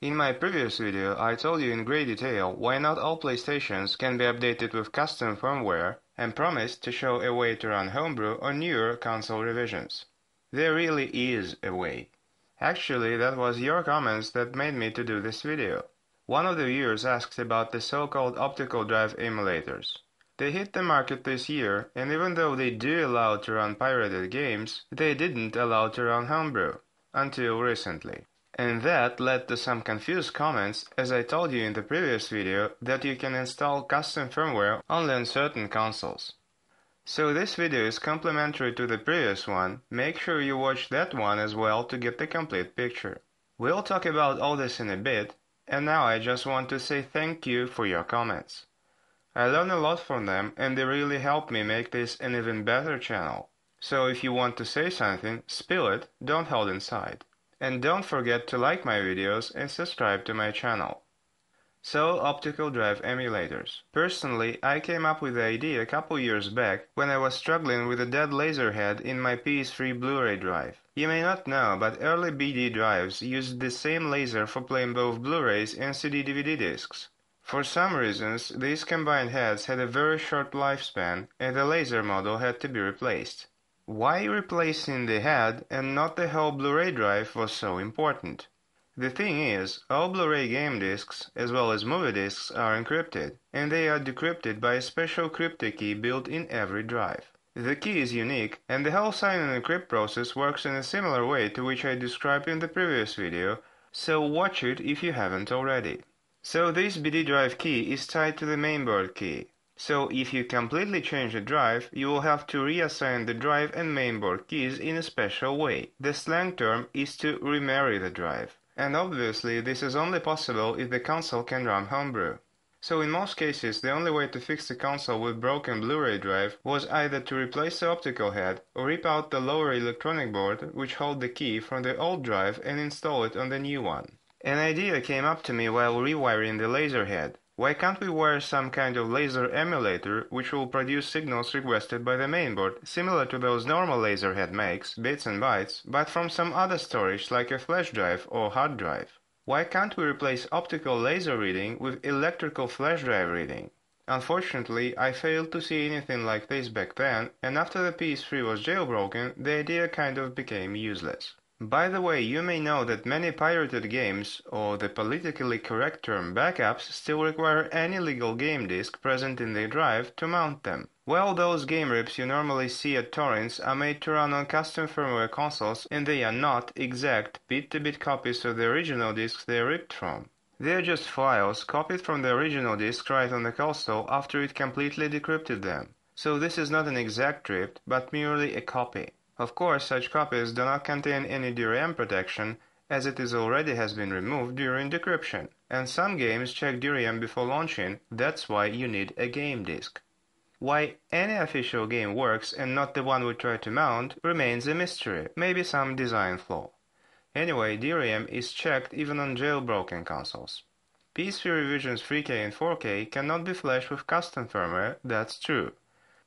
In my previous video, I told you in great detail why not all PlayStations can be updated with custom firmware and promised to show a way to run homebrew on newer console revisions. There really is a way. Actually, that was your comments that made me to do this video. One of the viewers asked about the so-called optical drive emulators. They hit the market this year, and even though they do allow to run pirated games, they didn't allow to run homebrew, until recently. And that led to some confused comments, as I told you in the previous video that you can install custom firmware only on certain consoles. So this video is complementary to the previous one. Make sure you watch that one as well to get the complete picture. We'll talk about all this in a bit, and now I just want to say thank you for your comments. I learned a lot from them and they really helped me make this an even better channel. So if you want to say something, spill it, don't hold inside. And don't forget to like my videos and subscribe to my channel. So, optical drive emulators. Personally, I came up with the idea a couple years back when I was struggling with a dead laser head in my PS3 Blu-ray drive. You may not know, but early BD drives used the same laser for playing both Blu-rays and CD-DVD discs. For some reasons, these combined heads had a very short lifespan and the laser model had to be replaced. Why replacing the head and not the whole Blu-ray drive was so important? The thing is, all Blu-ray game discs, as well as movie discs, are encrypted, and they are decrypted by a special crypto key built in every drive. The key is unique, and the whole sign and encrypt process works in a similar way to which I described in the previous video, so watch it if you haven't already. So this BD drive key is tied to the mainboard key. So if you completely change the drive, you will have to reassign the drive and mainboard keys in a special way. The slang term is to remarry the drive. And obviously this is only possible if the console can run homebrew. So in most cases the only way to fix the console with broken Blu-ray drive was either to replace the optical head or rip out the lower electronic board which held the key from the old drive and install it on the new one. An idea came up to me while rewiring the laser head. Why can't we wire some kind of laser emulator which will produce signals requested by the mainboard, similar to those normal laser head makes, bits and bytes, but from some other storage like a flash drive or hard drive? Why can't we replace optical laser reading with electrical flash drive reading? Unfortunately, I failed to see anything like this back then, and after the PS3 was jailbroken, the idea kind of became useless. By the way, you may know that many pirated games, or the politically correct term backups, still require any legal game disc present in the drive to mount them. Well, those game rips you normally see at torrents are made to run on custom firmware consoles and they are not exact bit-to-bit copies of the original discs they are ripped from. They are just files copied from the original disc right on the console after it completely decrypted them. So this is not an exact rip, but merely a copy. Of course, such copies do not contain any DRM protection, as it is already has been removed during decryption, and some games check DRM before launching, that's why you need a game disc. Why any official game works and not the one we try to mount remains a mystery, maybe some design flaw. Anyway, DRM is checked even on jailbroken consoles. PS3 revisions 3K and 4K cannot be flashed with custom firmware, that's true.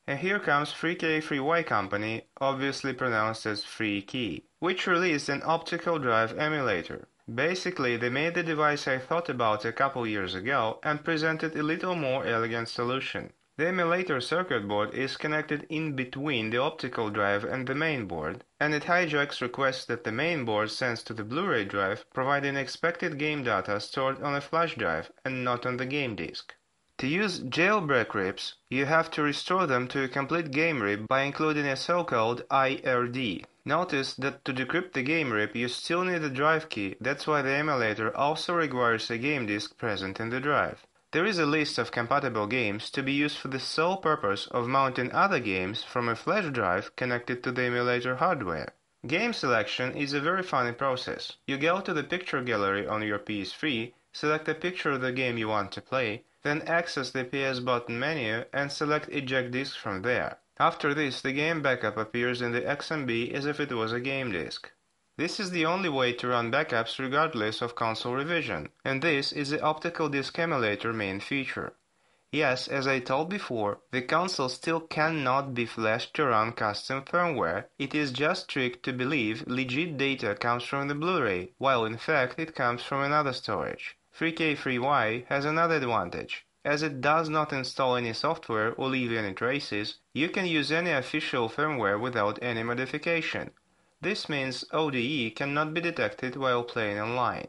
And here comes 3K3Y Company, obviously pronounced as Free Key, which released an optical drive emulator. Basically, they made the device I thought about a couple years ago and presented a little more elegant solution. The emulator circuit board is connected in between the optical drive and the main board, and it hijacks requests that the main board sends to the Blu-ray drive, providing expected game data stored on a flash drive and not on the game disc. To use jailbreak rips, you have to restore them to a complete game rip by including a so-called IRD. Notice that to decrypt the game rip you still need a drive key, that's why the emulator also requires a game disc present in the drive. There is a list of compatible games to be used for the sole purpose of mounting other games from a flash drive connected to the emulator hardware. Game selection is a very funny process. You go to the picture gallery on your PS3, select a picture of the game you want to play, then access the PS button menu and select eject disk from there. After this, the game backup appears in the XMB as if it was a game disk. This is the only way to run backups regardless of console revision, and this is the optical disk emulator main feature. Yes, as I told before, the console still cannot be flashed to run custom firmware. It is just tricked to believe legit data comes from the Blu-ray, while in fact it comes from another storage. 3K3Y has another advantage. As it does not install any software or leave any traces, you can use any official firmware without any modification. This means ODE cannot be detected while playing online.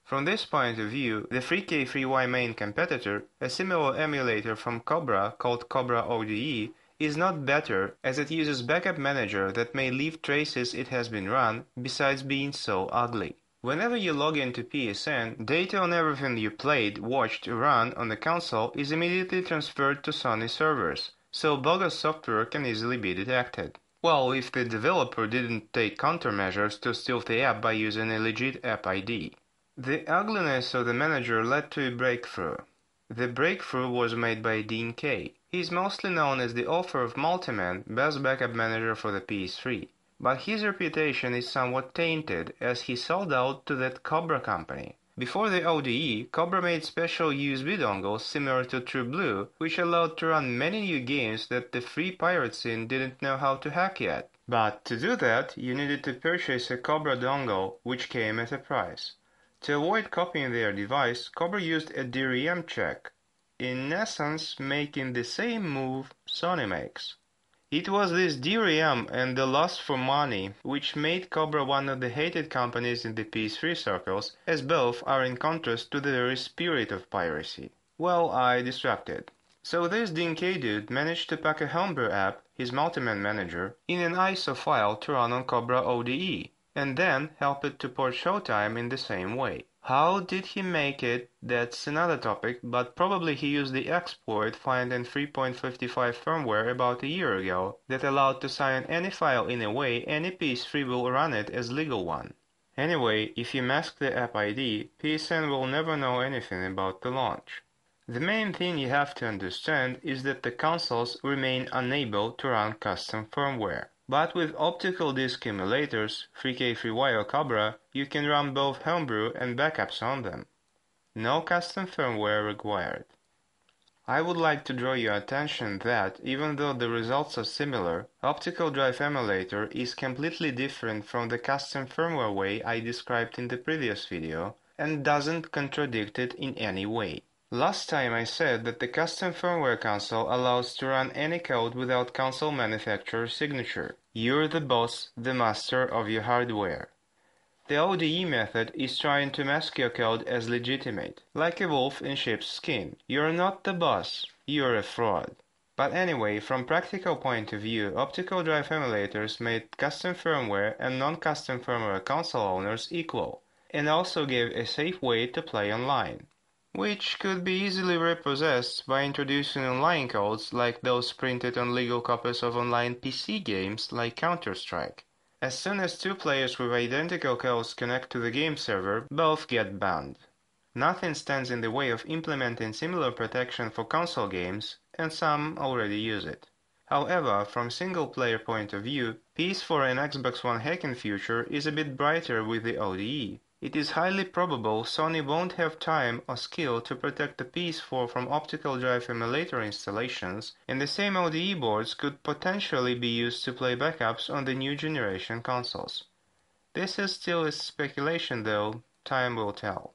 From this point of view, the 3K3Y main competitor, a similar emulator from Cobra called Cobra ODE, is not better as it uses backup manager that may leave traces it has been run, besides being so ugly. Whenever you log into PSN, data on everything you played, watched, or run on the console is immediately transferred to Sony servers, so bogus software can easily be detected. Well, if the developer didn't take countermeasures to steal the app by using a legit app ID. The ugliness of the manager led to a breakthrough. The breakthrough was made by Dean Kaye. He is mostly known as the author of Multiman, best backup manager for the PS3. But his reputation is somewhat tainted as he sold out to that Cobra company. Before the ODE, Cobra made special USB dongles similar to True Blue, which allowed to run many new games that the free pirate scene didn't know how to hack yet. But to do that, you needed to purchase a Cobra dongle, which came at a price. To avoid copying their device, Cobra used a DRM check, in essence making the same move Sony makes. It was this DRM and the lust for money which made Cobra one of the hated companies in the PS3 circles, as both are in contrast to the very spirit of piracy. Well, I distracted. So this Dean Kaye dude managed to pack a homebrew app, his Multiman Manager, in an ISO file to run on Cobra ODE, and then help it to port Showtime in the same way. How did he make it? That's another topic, but probably he used the exploit found in 3.55 firmware about a year ago that allowed to sign any file in a way any PS3 will run it as legal one. Anyway, if you mask the app ID, PSN will never know anything about the launch. The main thing you have to understand is that the consoles remain unable to run custom firmware. But with optical disc emulators, 3K3Y or Cobra, you can run both homebrew and backups on them. No custom firmware required. I would like to draw your attention that, even though the results are similar, Optical Drive Emulator is completely different from the custom firmware way I described in the previous video, and doesn't contradict it in any way. Last time I said that the custom firmware console allows to run any code without console manufacturer's signature. You're the boss, the master of your hardware. The ODE method is trying to mask your code as legitimate, like a wolf in sheep's skin. You're not the boss, you're a fraud. But anyway, from practical point of view, optical drive emulators made custom firmware and non-custom firmware console owners equal, and also gave a safe way to play online, which could be easily repossessed by introducing online codes like those printed on legal copies of online PC games like Counter-Strike. As soon as two players with identical codes connect to the game server, both get banned. Nothing stands in the way of implementing similar protection for console games, and some already use it. However, from single-player point of view, PS4 and Xbox One hacking future is a bit brighter with the ODE. It is highly probable Sony won't have time or skill to protect the PS4 from optical drive emulator installations, and the same ODE boards could potentially be used to play backups on the new generation consoles. This is still a speculation though, time will tell.